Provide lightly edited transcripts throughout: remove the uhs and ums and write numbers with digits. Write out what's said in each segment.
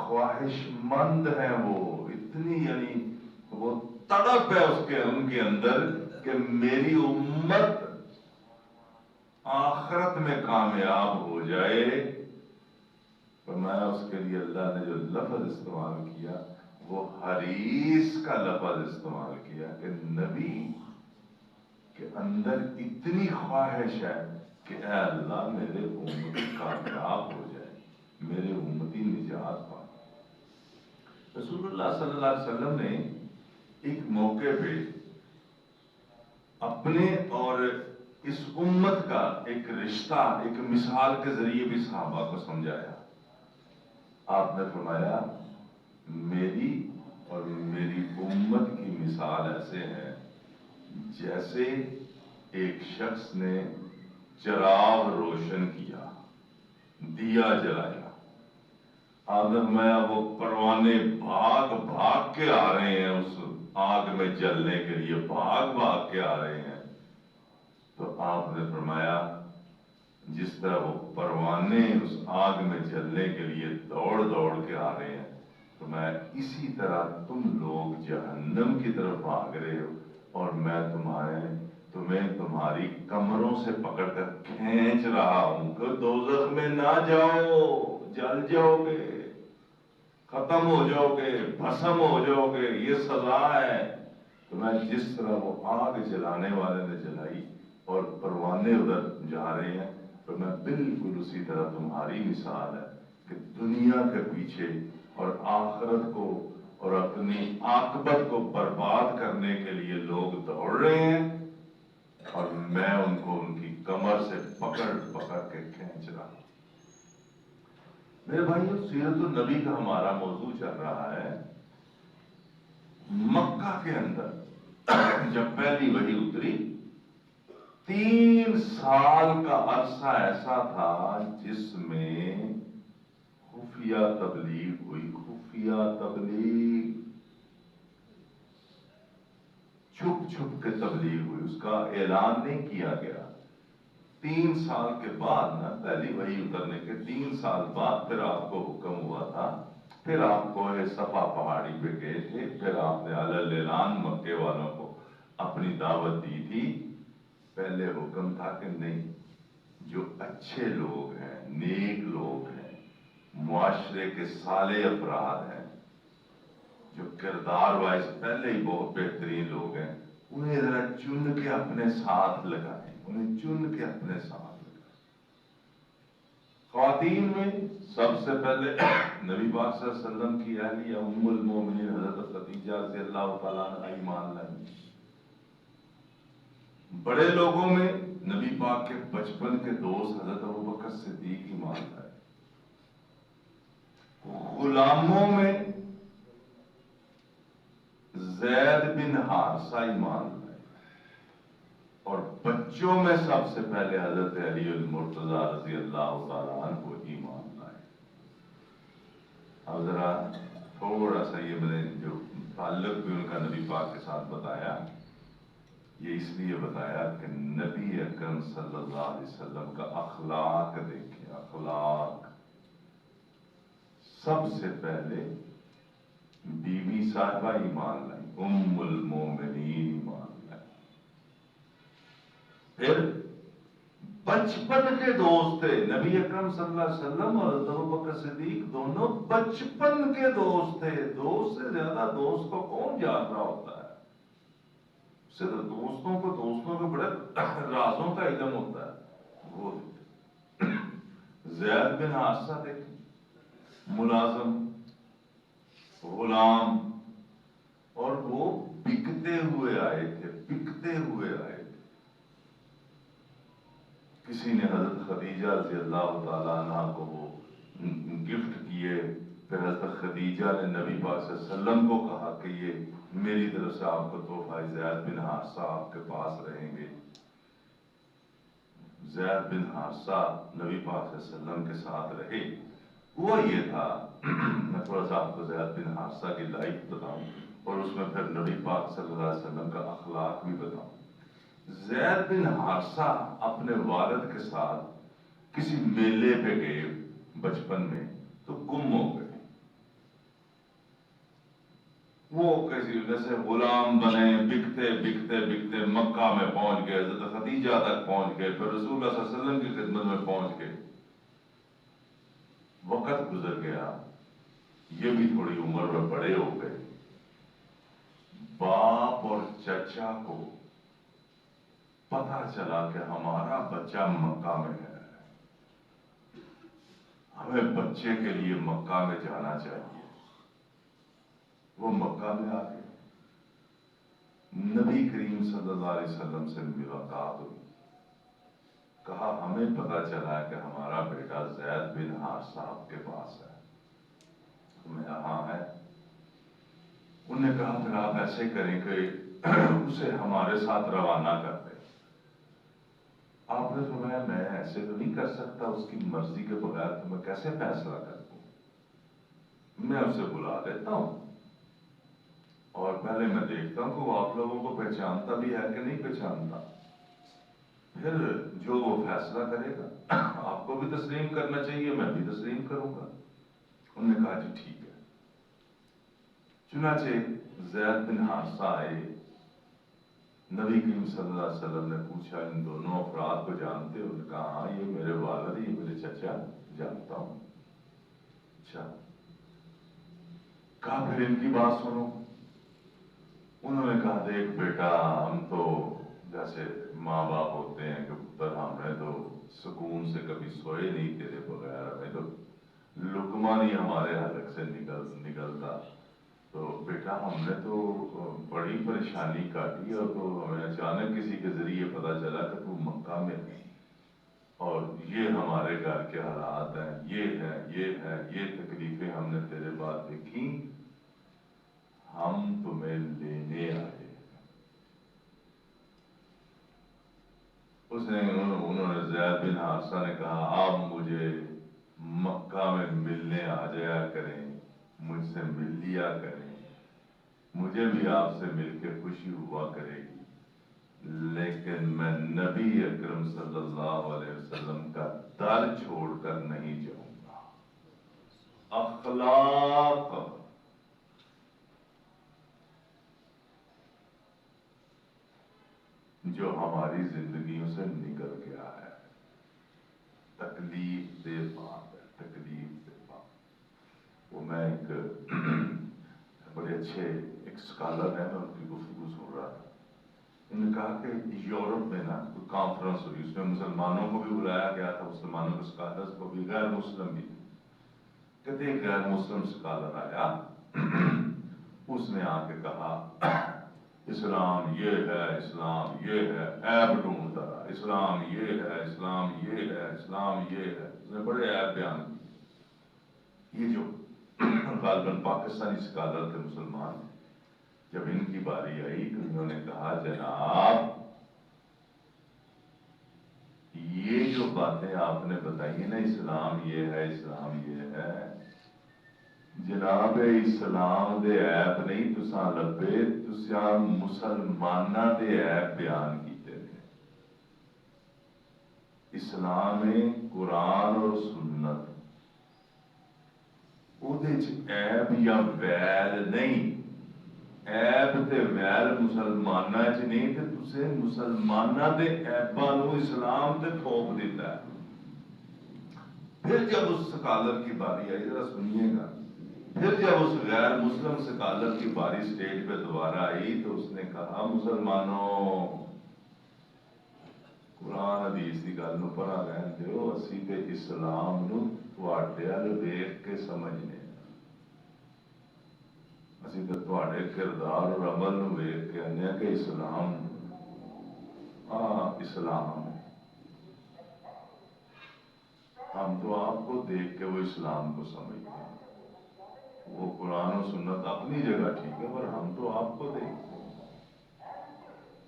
خواہش مند ہیں، وہ اتنی یعنی وہ تڑپ ہے اس کے ان کے اندر کہ میری امت آخرت میں کامیاب ہو جائے۔ فرمایا اس کے لیے اللہ نے جو لفظ استعمال کیا وہ حریص کا لفظ استعمال کیا کہ نبی کے اندر اتنی خواہش ہے کہ اے اللہ میرے امتی کامیاب ہو جائے، میرے امتی نجات پائے۔ رسول اللہ صلی اللہ علیہ وسلم نے ایک موقع پہ اپنے اور اس امت کا ایک رشتہ ایک مثال کے ذریعے بھی صحابہ کو سمجھایا۔ آپ نے فرمایا میری اور میری امت کی مثال ایسے ہے جیسے ایک شخص نے چراغ روشن کیا، دیا جلایا۔ آپ نے فرمایا وہ پروانے بھاگ بھاگ کے آ رہے ہیں اس آگ میں جلنے کے لیے، بھاگ بھاگ کے آ رہے ہیں۔ تو آپ نے فرمایا جس طرح وہ پروانے اس آگ میں جلنے کے لیے دوڑ دوڑ کے آ رہے ہیں، تو میں اسی طرح تم لوگ جہنم کی طرف بھاگ رہے ہو اور میں تمہیں تمہاری کمروں سے پکڑ کر کھینچ رہا ہوں کہ دوزخ میں نہ جاؤ، جل جاؤ گے، ختم ہو جاؤ گے، بھسم ہو جاؤ گے، یہ سزا ہے۔ تو میں جس طرح وہ آگ جلانے والے نے جلائی اور پروانے ادھر جا رہے ہیں، تو میں بالکل اسی طرح تمہاری مثال ہے کہ دنیا کے پیچھے اور آخرت کو اور اپنی عاقبت کو برباد کرنے کے لیے لوگ دوڑ رہے ہیں اور میں ان کو ان کی کمر سے پکڑ پکڑ کے کھینچ رہا ہوں۔ میرے بھائیو، سیرت النبی کا ہمارا موضوع چل رہا ہے۔ مکہ کے اندر جب پہلی وحی اتری 3 سال کا عرصہ ایسا تھا جس میں خفیہ تبلیغ ہوئی، خفیہ تبلیغ، چھپ چھپ کے تبلیغ ہوئی، اس کا اعلان نہیں کیا گیا۔ 3 سال کے بعد نا، پہلی وحی اترنے کے 3 سال بعد پھر آپ کو حکم ہوا تھا، پھر آپ کو صفا پہاڑی پہ گئے تھے، پھر آپ نے علل اعلان مکے والوں کو اپنی دعوت دی تھی۔ پہلے حکم تھا کہ نہیں، جو اچھے لوگ ہیں، نیک لوگ ہیں، معاشرے کے صالح افراد ہیں، جو کردار وائز پہلے ہی بہت بہترین لوگ ہیں، انہیں ذرا چن کے اپنے ساتھ لگائیں، انہیں چن کے اپنے ساتھ لگائیں۔ خواتین میں سب سے پہلے نبی پاک صلی اللہ علیہ وسلم کی اہلیہ ام المومنین حضرت خدیجہ رضی اللہ تعالیٰ عنہا ایمان لائیں۔ بڑے لوگوں میں نبی پاک کے بچپن کے دوست حضرت ابوبکر صدیق ایمان لائے۔ غلاموں میں زید بن حارثہ ایمان لائے، اور بچوں میں سب سے پہلے حضرت علی المرتضیٰ رضی اللہ تعالیٰ عنہ ایمان لائے۔ اب ذرا تھوڑا سا یہ میں نے جو تعلق بھی ان کا نبی پاک کے ساتھ بتایا، یہ اس لیے بتایا کہ نبی اکرم صلی اللہ علیہ وسلم کا اخلاق دیکھیں، اخلاق۔ سب سے پہلے بیوی صاحبہ ایمان لائیں، ام المومنین ایمان لائیں۔ پھر بچپن کے دوست تھے نبی اکرم صلی اللہ علیہ وسلم اور حضرت ابوبکر صدیق، دونوں بچپن کے دوست تھے۔ دوست سے زیادہ دوست کو کون جان رہا ہوتا ہے؟ صرف دوستوں کے بڑے رازوں کا علم ہوتا ہے۔ وہ زید بن حارثہ دیکھیں، ملازم، غلام، اور وہ بکتے ہوئے آئے تھے، بکتے ہوئے آئے تھے۔ کسی نے حضرت خدیجہ رضی اللہ تعالیٰ عنہ کو وہ گفٹ کیے، پھر حضرت خدیجہ نے نبی پاک صلی اللہ علیہ وسلم کو کہا کہ یہ میری طرف سے آپ کو تحفہ، زید بن حارثہ آپ کے پاس رہیں گے۔ زید بن حارثہ نبی پاک صلی اللہ علیہ وسلم کے ساتھ رہے۔ ہوا یہ تھا، میں تھوڑا سا آپ کو زید بن حارثہ کی لائف بتاؤں اور اس میں پھر نبی پاک صلی اللہ علیہ وسلم کا اخلاق بھی بتاؤں۔ زید بن حارثہ اپنے والد کے ساتھ کسی میلے پہ گئے بچپن میں، تو گم ہو گئے۔ وہ کیسی جیسے غلام بنے، بکتے بکتے بکتے مکہ میں پہنچ گئے، حضرت خدیجہ تک پہنچ گئے، پھر رسول اللہ صلی اللہ علیہ وسلم کی خدمت میں پہنچ گئے. وقت گزر گیا، یہ بھی تھوڑی عمر میں بڑے ہو گئے. باپ اور چچا کو پتا چلا کہ ہمارا بچہ مکہ میں ہے، ہمیں بچے کے لیے مکہ میں جانا چاہیے. وہ مکہ میں آ گئے، نبی کریم صلی اللہ علیہ وسلم سے ملاقات ہوئی. کہا ہمیں پتا چلا کہ ہمارا بیٹا زید بن حارثہ آپ کے پاس ہے. میں ہاں ہے. انہوں نے کہا پھر آپ ایسے کریں کہ اسے ہمارے ساتھ روانہ کر دیں. آپ نے فرمایا میں ایسے تو نہیں کر سکتا، اس کی مرضی کے بغیر تو میں کیسے فیصلہ کر دوں، میں اسے بلا لیتا ہوں اور پہلے میں دیکھتا ہوں کہ وہ آپ لوگوں کو پہچانتا بھی ہے کہ نہیں پہچانتا، پھر جو وہ فیصلہ کرے گا آپ کو بھی تسلیم کرنا چاہیے، میں بھی تسلیم کروں گا. انہوں نے کہا جی ٹھیک ہے. چنانچہ زید بن حارثہ آئے. نبی کریم صلی اللہ علیہ وسلم نے پوچھا ان دونوں افراد کو جانتے ہو؟ انہوں نے کہا ہاں یہ میرے والد، یہ میرے چچا، جانتا ہوں. اچھا. کہا پھر ان کی بات سنو. انہوں نے کہا دیکھ بیٹا، ہم تو جیسے ماں باپ ہوتے ہیں کہ پتر ہمیں تو سکون سے کبھی سوئے نہیں تیرے بغیر، ہمیں تو لقمہ نہیں ہمارے حلق سے نکلتا. تو بیٹا ہم نے تو بڑی پریشانی کاٹی اور تو ہمیں اچانک کسی کے ذریعے پتا چلا کہ تو مکہ میں ہے اور یہ ہمارے گھر کے حالات ہیں، یہ تکلیفیں ہم نے تیرے بعد دیکھی، ہم تمہیں لینے آئے. انہوں نے زید بن حارثہ نے کہا آپ مجھے مکہ میں ملنے آ جایا کریں، مجھ سے مل لیا کریں، مجھے بھی آپ سے مل کے خوشی ہوا کرے گی، لیکن میں نبی اکرم صلی اللہ علیہ وسلم کا در چھوڑ کر نہیں جاؤں گا. اخلاق جو ہماری زندگیوں سے نکل گیا ہے، تکلیف دہ بات ہے، تکلیف دہ بات. وہ میں ایک بڑے اچھے ایک اسکالر ہے، میں ان کی گفتگو سن رہا تھا. انہوں نے کہا کہ یورپ میں نا کوئی کانفرنس ہوئی، اس میں مسلمانوں کو بھی بلایا گیا تھا، مسلمانوں کے اسکالرس کو بھی، غیر مسلم بھی. کہتے ایک غیر مسلم اسکالر آیا، اس نے آ کے کہا اسلام یہ ہے، اسلام یہ ہے، عیب ڈھونڈتا رہا، اسلام یہ ہے، اسلام یہ ہے، اسلام یہ ہے. اس نے بڑے عیب بیان کیے. یہ جو غالباً پاکستانی اسکالر تھے مسلمان، جب ان کی باری آئی تو انہوں نے کہا جناب یہ جو باتیں آپ نے بتائی نا، اسلام یہ ہے، اسلام یہ ہے، جناب اسلام دے عیب نہیں تساں لبے، تساں مسلمانہ دے عیب بیان کیتے ہیں. اسلام قرآن اور سنت، وہ عیب یا ویل نہیں، عیب تے ویل مسلمانہ چ نہیں، تے تسے مسلمانہ دے عیباں نو اسلام تے تھوپ دیتا ہے. پھر جب اس سکالر کی باری آئی، ذرا سنیے گا، پھر جب اس غیر مسلم سکالر کی باری سٹیج پہ دوبارہ آئی تو اس نے کہا مسلمانوں قرآن حدیث کی گل نو پرا رہن دیو، اسی تے اسلام نو تواڈے ول ویکھ کے سمجھنے، اسی تے تواڈے کردار اور عمل نو ویکھ کے آنے کہ اسلام اسلام ہے. ہم تو آپ کو دیکھ کے وہ اسلام کو سمجھتے ہیں. وہ قرآن و سنت اپنی جگہ ٹھیک ہے، پر ہم تو آپ کو دیکھتے ہیں.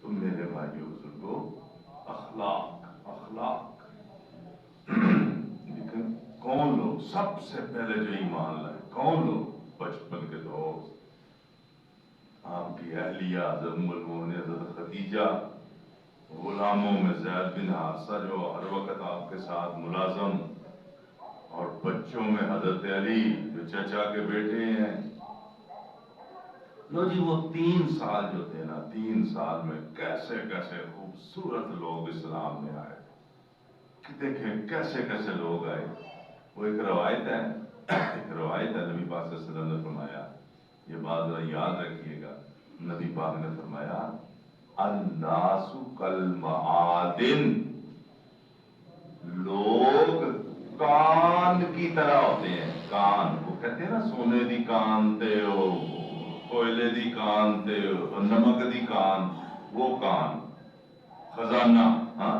تو میرے بھائیو بزرگو، اخلاق اخلاق لیکن کون لوگ سب سے پہلے جو ایمان لائے، کون لوگ؟ بچپن کے دوست، آپ کی اہلیہ حضرت ام المؤمنین حضرت خدیجہ، غلاموں میں زید بن حارثہ جو ہر وقت آپ کے ساتھ ملازم، اور بچوں میں حضرت علی جو چچا کے بیٹے ہیں. لو جی وہ 3 سال جو تھے نا، 3 سال میں کیسے کیسے خوبصورت لوگ اسلام میں آئے، دیکھیں کیسے کیسے لوگ آئے۔ وہ ایک روایت ہے نبی پاک صلی اللہ علیہ وسلم نے فرمایا، یہ بات ذرا یاد رکھیے گا، نبی پاک نے فرمایا الناس کالمعادن، لوگ کان کی طرح ہوتے ہیں۔ کان، وہ کہتے ہیں نا سونے دی کان تے ہو، کوئلے دی کان تے ہو، نمک دی کان، وہ کان خزانہ۔ ہاں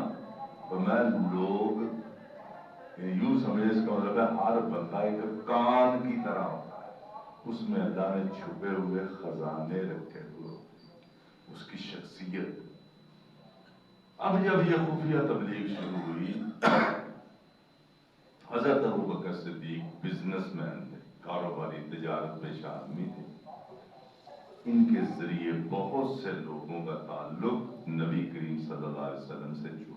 تو میں لوگ یوں سمجھے، اس کا مطلب ہے ہر بندہ ایک کان کی طرح ہوتا ہے، اس میں اللہ نے چھپے ہوئے خزانے رکھے ہوئے، اس کی شخصیت۔ اب جب یہ خفیہ تبلیغ شروع ہوئی، حضرت ابوبکر صدیق بزنس مین تھے، کاروباری تجارت پیشہ آدمی تھے، ان کے ذریعے بہت سے لوگوں کا تعلق نبی کریم صلی اللہ علیہ وسلم سے جڑا۔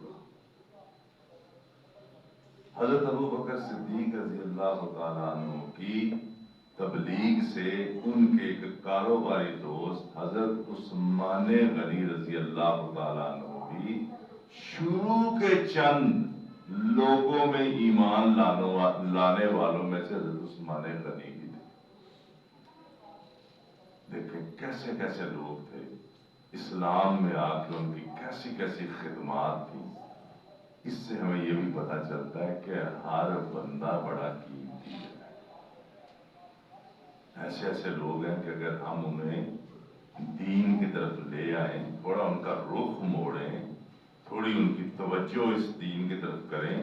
حضرت ابوبکر صدیق رضی اللہ تعالیٰ عنہ کی تبلیغ سے ان کے ایک کاروباری دوست حضرت عثمان غنی رضی اللہ تعالیٰ عنہ بھی شروع کے چند لوگوں میں ایمان لانے والوں میں سے حضرت عثمان غنی بھی تھے۔ دیکھیں کیسے کیسے لوگ تھے، اسلام میں آ کے ان کی کیسی کیسی خدمات تھیں۔ اس سے ہمیں یہ بھی پتہ چلتا ہے کہ ہر بندہ بڑا قیمتی ہے۔ ایسے ایسے لوگ ہیں کہ اگر ہم انہیں دین کی طرف لے آئیں، تھوڑا ان کا رخ موڑیں، تھوڑی ان کی توجہ اس دین کی طرف کریں،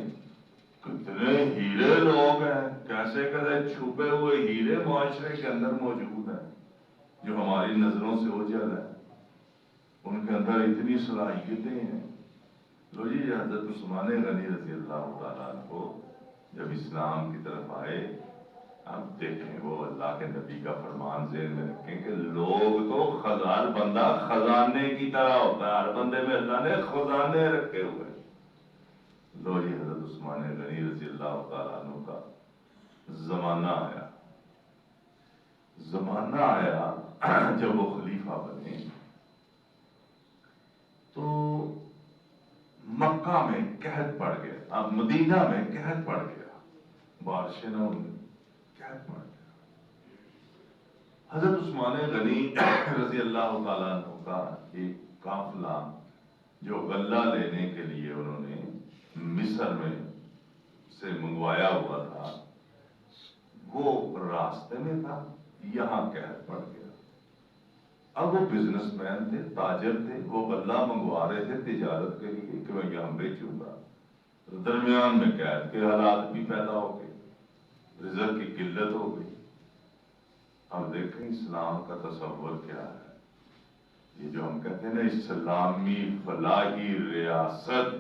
کتنے ہیرے لوگ ہیں، کیسے کیسے چھپے ہوئے ہیرے معاشرے کے اندر موجود ہیں جو ہماری نظروں سے اوجھل ہے، ان کے اندر اتنی صلاحیتیں ہیں۔ لو جی حضرت عثمان غنی رضی اللہ تعالیٰ عنہ جب اسلام کی طرف آئے، اب دیکھیں وہ اللہ کے نبی کا فرمان ذہن میں رکھیں کہ لوگ تو ہر بندہ خزانے کی طرح ہوتا ہے، ہر بندے میں اللہ نے خزانے رکھے ہوئے۔ لو جی حضرت عثمان غنی رضی اللہ تعالیٰ عنہ کا زمانہ آیا جب وہ خلیفہ بنے، تو مکہ میں قحط پڑ گیا، اب مدینہ میں قحط پڑ گیا، بارشیں نہ ہوئی، قحط پڑ گیا۔ حضرت عثمان غنی رضی اللہ تعالیٰ عنہ کا ایک قافلہ جو غلہ لینے کے لیے انہوں نے مصر میں سے منگوایا ہوا تھا، وہ راستے میں تھا، یہاں قحط پڑ گیا۔ اب وہ بزنس مین تھے، تاجر تھے، وہ غلہ منگوا رہے تھے تجارت کے لیے کہ میں یہاں بیچوں گا، درمیان میں قحط کے حالات بھی پیدا ہو گئے، رزق کی قلت ہو گئی۔ اب دیکھیں اسلام کا تصور کیا ہے، یہ جو ہم کہتے ہیں نا اسلامی فلاحی ریاست،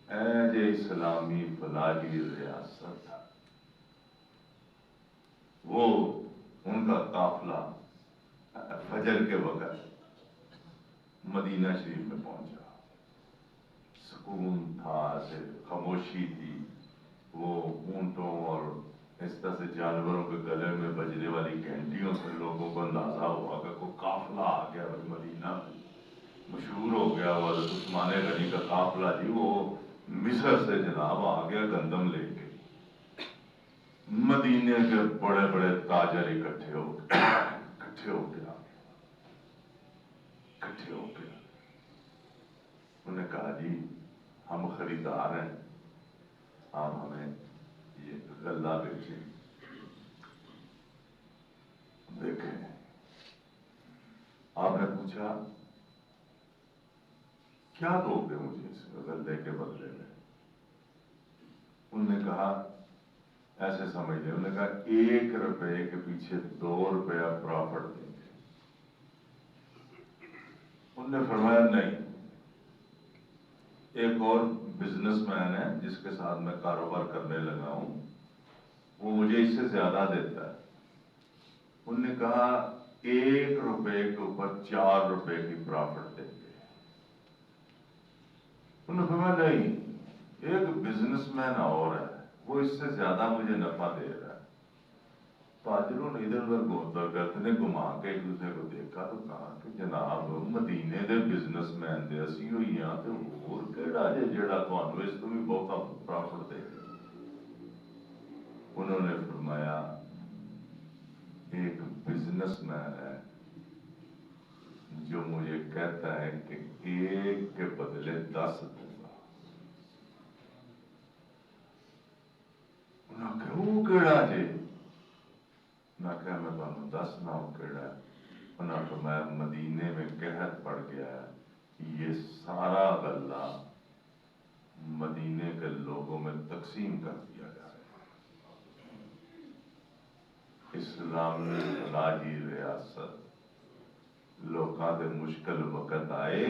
اے جے اسلامی فلاحی ریاست، وہ ان کا قافلہ فجر کے وقت مدینہ شریف میں پہنچا، سکون تھا، خاموشی تھی، وہ اونٹوں اور اس طرح سے جانوروں کے گلے میں بجنے والی گھنٹیوں سے لوگوں کو اندازہ ہوا کہ کوئی قافلہ آ گیا مدینہ میں، مشہور ہو گیا وہ حضرت عثمان غنی کا قافلہ جی، وہ مصر سے جناب آ گیا گندم لے کے۔ مدینے کے بڑے بڑے تاجر اکٹھے ہو گیا، انہوں نے کہا جی ہم خریدار ہیں، آپ ہمیں یہ غلہ بیچیں۔ دیکھیں آپ نے پوچھا کیا دو گے مجھے اس غلے کے بدلے میں؟ انہوں نے کہا ایسے سمجھ لیں، انہوں نے کہا 1 روپے کے پیچھے 2 روپیہ پرافٹ دیں گے۔ انہوں نے فرمایا نہیں، ایک اور بزنس مین ہے جس کے ساتھ میں کاروبار کرنے لگا ہوں، وہ مجھے اس سے زیادہ دیتا ہے۔ انہوں نے کہا 1 روپے کے اوپر 4 روپے کی پرافٹ دیں گے۔ انہوں نے فرمایا نہیں، ایک بزنس مین اور ہے، وہ اس سے زیادہ مجھے نفع دے رہا ہے، تاجروں نے ادھر ادھر گھومتا کرتے نے گھما کے ایک دوسرے کو دیکھا تو کہا کہ جناب مدینے دے بزنس مین دے اسی ہوئی ہاں تے ہور کیڑا جے جیڑا تانوں اس تو بھی بہت پرافٹ دے گا۔ انہوں نے فرمایا ایک بزنس مین ہے جو مجھے کہتا ہے کہ ایک کے بدلے 10 دوں گا۔ انہوں نے کہا وہ کیڑا جے؟ نہ کہ میں تمہیں دسنا ہوں کیڑا ہے۔ انہوں نے فرمایا مدینے میں قحط پڑ گیا ہے، یہ سارا غلہ مدینے کے لوگوں میں تقسیم کر دیا جائے۔ اسلامی فلاحی ریاست لوکاں دے مشکل وقت آئے،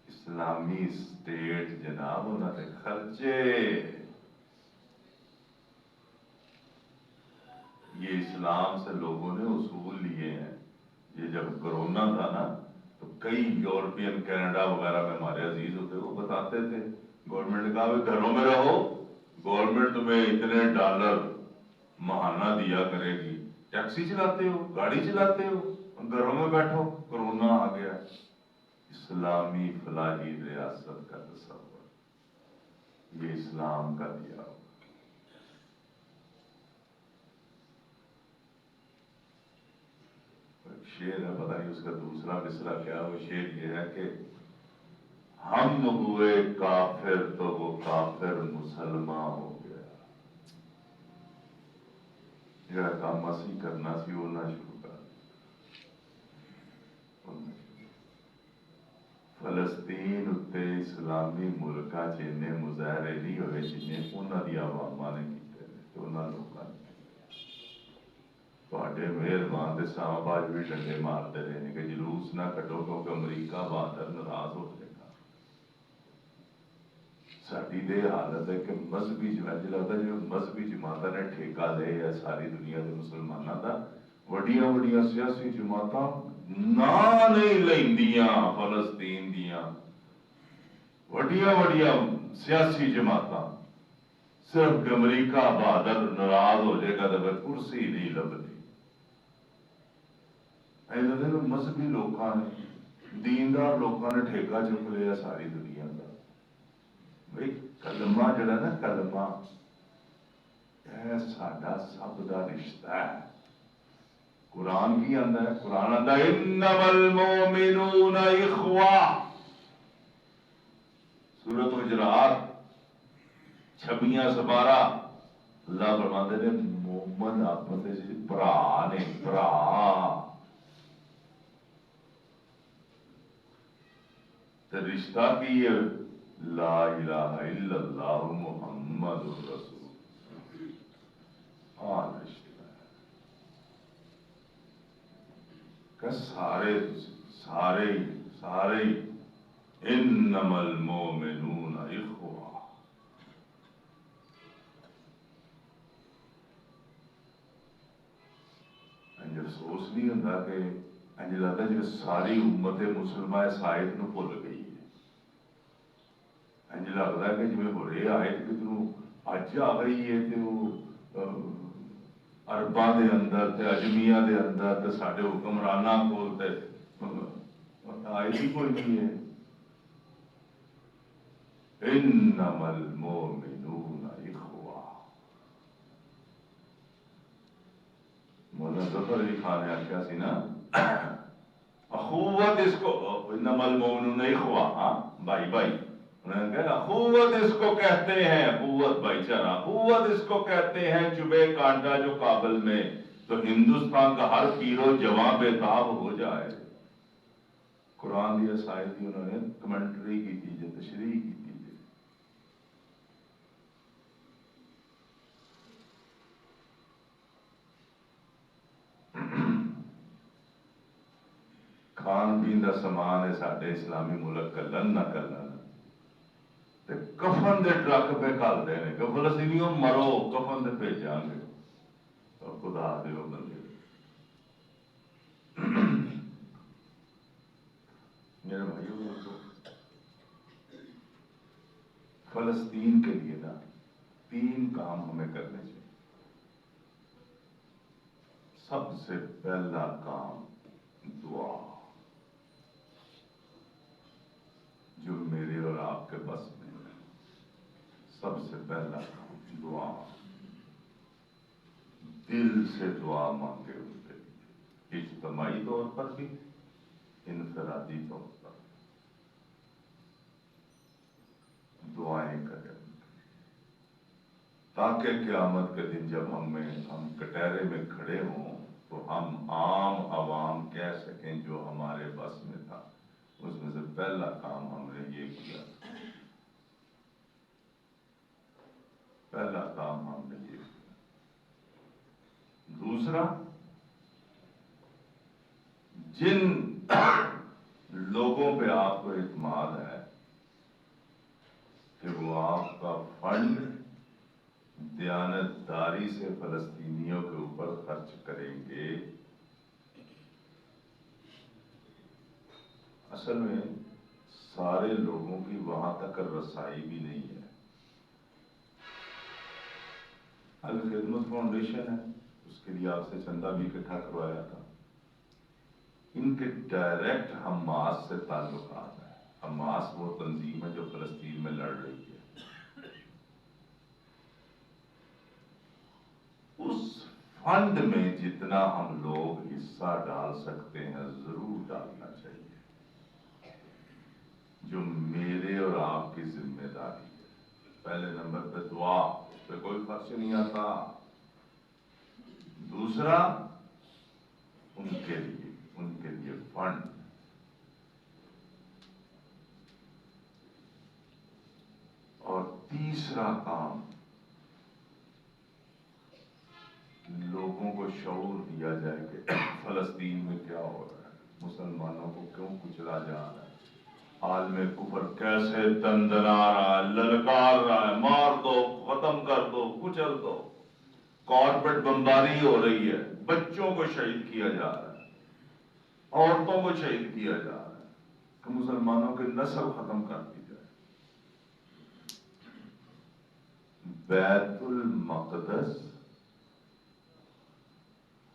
اسلامی اسٹیٹ جناب انہوں نے خرچے۔ یہ اسلام سے لوگوں نے اصول لیے ہیں۔ یہ جب کرونا تھا نا تو کئی یورپین کینیڈا وغیرہ میں ہمارے عزیز ہوتے وہ بتاتے تھے گورنمنٹ نے کہا بھی گھروں میں رہو، گورنمنٹ تمہیں اتنے ڈالر ماہانہ دیا کرے گی، ٹیکسی چلاتے ہو، گاڑی چلاتے ہو، گھروں میں بیٹھو، کرونا آ گیا۔ اسلامی فلاحی ریاست کا تصور یہ اسلام کا دیا ہو۔ شعر ہے، پتہ نہیں اس کا دوسرا مصرع کیا، وہ شعر یہ ہے کہ ہم ہوئے کافر تو وہ کافر مسلمان ہو گیا۔ جڑا کام اسی کرنا سی وہ نہ شروع کر۔ فلسطین اتے اسلامی ملکاں چینے مظاہرے نہیں ہوئے جنہیں انہوں دی عواماں نے کیتے ہیں، انہوں لوگوں نے تواڈے مہربان دے اسلام آباد بھی ڈنڈے مارتے رہے کہ جلوس نہ کٹو کیونکہ امریکہ بہادر ناراض ہو جائے گا۔ ساری دے حالت ہے کہ مذہبی جماعت لگتا ہے جو مذہبی جماعتوں نے ٹھیکہ لے یا ساری دنیا کے مسلمانوں کا وڈیاں وڈیاں سیاسی جماعتاں نہ نہیں لیندیاں فلسطین دیاں وڈیاں وڈیاں سیاسی جماعتاں صرف کہ امریکہ بہادر ناراض ہو جائے گا تو پھر کرسی نہیں لبتی۔ مذہبی لوگوں نے دیندار لوگوں نے ٹھیکہ چک لیا ساری دنیا کا۔ بھئی کلمہ جڑا نا کلمہ یہ ساڈا سب دا رشتہ ہے۔ قرآن کی آندا ہے، قرآن آندا ہے انما المؤمنون اخوہ، سورۃ حجرات 26-12 اللہ فرماتے ہیں مومن آپس وچ بھرا نے، بھرا۔ تے رشتہ کی ہے لا الہ الا اللہ محمد رسول رشتہ ہے کہ سارے سارے سارے انما المؤمنون اخوہ۔ انج افسوس نہیں ہوتا کہ انج لگتا جی ساری امت مسلمہ اس آیت نو بھول گئی ہے۔ انج لگتا ہے کہ جی ہو رہے آیت کدھروں اج آ گئی ہے تے وہ عرباں دے اندر تے اجمیہ دے اندر تے ساڈے حکمراناں کول تے آیت ہی کوئی نہیں ہے۔ انما المؤمنون اخوہ۔ مولانا ظفر علی خان نے آخیا سی نا اخوت اس کو انما المؤمنون اخوہ، ہاں بھائی بھائی، انہوں نے کہا اخوت اس کو کہتے ہیں، اخوت بھائی چارہ، اخوت اس کو کہتے ہیں چبے کانٹا جو کابل میں تو ہندوستان کا ہر پیرو جوان بے تاب ہو جائے۔ قرآن دی اسائل کی انہوں نے کمنٹری کی تھی، جو تشریح کی تھی۔ کھان پین کا سامان ہے سارے اسلامی ملک کلن نہ کلن تے کفن دے ٹرک پہ کھالتے ہیں کہ فلسطینیوں مرو کفن دے بھیجاں گے اور خدا دے وہ بندے۔ میرے بھائیوں فلسطین کے لیے نا 3 کام ہمیں کرنے چاہیے۔ سب سے پہلا کام دعا، جو میرے اور آپ کے بس میں ہے۔ سب سے پہلا کام دعا، دل سے دعا مانگے ان کے لیے، اجتماعی طور پر بھی، انفرادی طور پر دعائیں کریں، تاکہ قیامت کے دن جب ہم کٹہرے میں کھڑے ہوں تو ہم عام عوام کہہ سکیں جو ہمارے بس میں تھا، اس میں سے پہلا کام ہم نے یہ کیا، پہلا کام ہم نے یہ کیا۔ دوسرا، جن لوگوں پہ آپ کو اعتماد ہے کہ وہ آپ کا فنڈ دیانتداری سے فلسطینیوں کے اوپر خرچ کریں گے، اصل میں سارے لوگوں کی وہاں تک رسائی بھی نہیں ہے۔ الخدمت فاؤنڈیشن ہے، اس کے لیے آپ سے چندہ بھی اکٹھا کروایا تھا۔ ان کے ڈائریکٹ حماس سے تعلقات ہیں۔ حماس وہ تنظیم ہے جو فلسطین میں لڑ رہی ہے۔ اس فنڈ میں جتنا ہم لوگ حصہ ڈال سکتے ہیں ضرور ڈالنا چاہیے، جو میرے اور آپ کی ذمہ داری ہے۔ پہلے نمبر پہ دعا، اس پہ کوئی خرچ نہیں آتا۔ دوسرا، ان کے لیے فنڈ۔ اور تیسرا کام، لوگوں کو شعور دیا جائے کہ فلسطین میں کیا ہو رہا ہے، مسلمانوں کو کیوں کچلا جا رہا ہے، عالم کفر کیسے دندنا رہا ہے، للکار رہا ہے، مار دو، ختم کر دو، کچل دو۔ کارپیٹ بمباری ہو رہی ہے، بچوں کو شہید کیا جا رہا ہے، عورتوں کو شہید کیا جا رہا ہے، کہ مسلمانوں کی نسل ختم کر دی جائے۔ بیت المقدس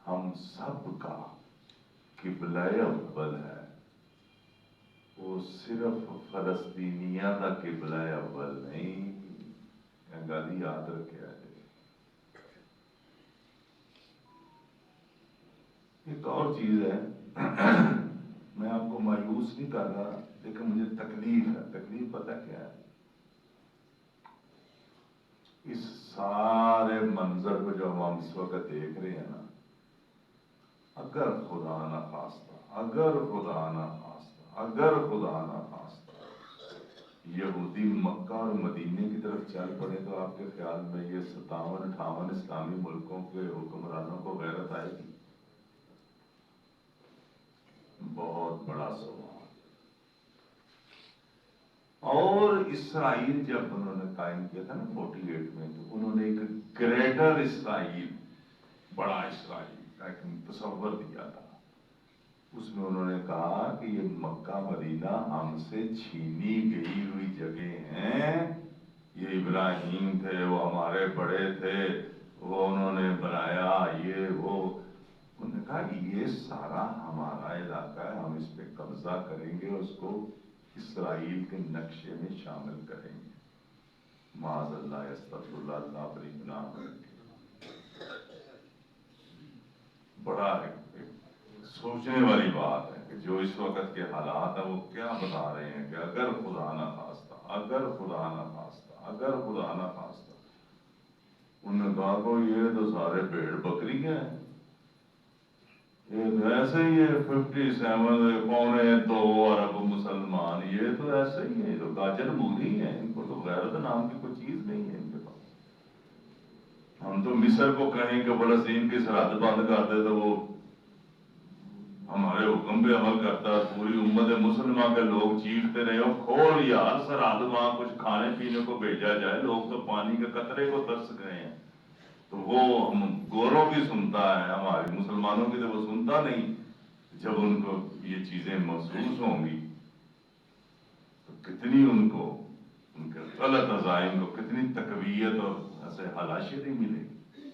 ہم سب کا قبلہ اول ہے، وہ صرف فلسطینیہ کا قبلہ اول نہیں، یہ گل یاد رکھے۔ ایک اور چیز ہے، میں آپ کو مایوس نہیں کر رہا، لیکن مجھے تکلیف ہے۔ تکلیف پتہ کیا ہے؟ اس سارے منظر کو جو ہم اس وقت دیکھ رہے ہیں نا، اگر خدا نہ خواستہ یہودی مکہ اور مدینے کی طرف چل پڑے تو آپ کے خیال میں یہ 57-58 اسلامی ملکوں کے حکمرانوں کو غیرت آئے گی؟ بہت بڑا سوال۔ اور اسرائیل جب انہوں نے قائم کیا تھا نا 48 میں، تو انہوں نے ایک گریٹر اسرائیل، بڑا اسرائیل کا ایک تصور دیا تھا۔ اس میں انہوں نے کہا کہ یہ مکہ مدینہ ہم سے چھینی گئی ہوئی جگہ ہیں، یہ ابراہیم تھے، وہ ہمارے بڑے تھے، وہ انہوں نے بنایا، یہ وہ۔ انہوں نے کہا یہ سارا ہمارا علاقہ ہے، ہم اس پہ قبضہ کریں گے، اس کو اسرائیل کے نقشے میں شامل کریں گے۔ معاذ اللہ، استغفر اللہ، اللہ بری گناہ کرے۔ بڑا سوچنے والی بات ہے کہ جو اس وقت کے حالات ہیں وہ کیا بتا رہے ہیں کہ اگر خدا نہ خواستہ انہوں نے کہا کہ یہ تو سارے بھیڑ بکری ہیں، یہ تو ایسے ہی ہے 57.2 ارب مسلمان، یہ تو ایسے ہی ہے، یہ تو گاجر مولی ہیں، ان کو تو غیرت نام کی کوئی چیز نہیں ہے ان کے پاس۔ ہم تو مصر کو کہیں کہ فلسطین کی سرحد بند کر دے تو وہ ہمارے حکم پہ عمل کرتا ہے، پوری امت مسلمہ کے لوگ چیختے رہے ہو کھول یار سرحد، وہاں کچھ کھانے پینے کو بھیجا جائے، لوگ تو پانی کے قطرے کو ترس گئے ہیں۔ تو وہ ہم گوروں کی سنتا ہے، ہماری مسلمانوں کی تو وہ سنتا نہیں۔ جب ان کو یہ چیزیں محسوس ہوں گی تو کتنی ان کو ان کے غلط عزائم کو کتنی تقویت اور ایسے حلاشت ہی ملے گی۔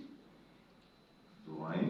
دعائیں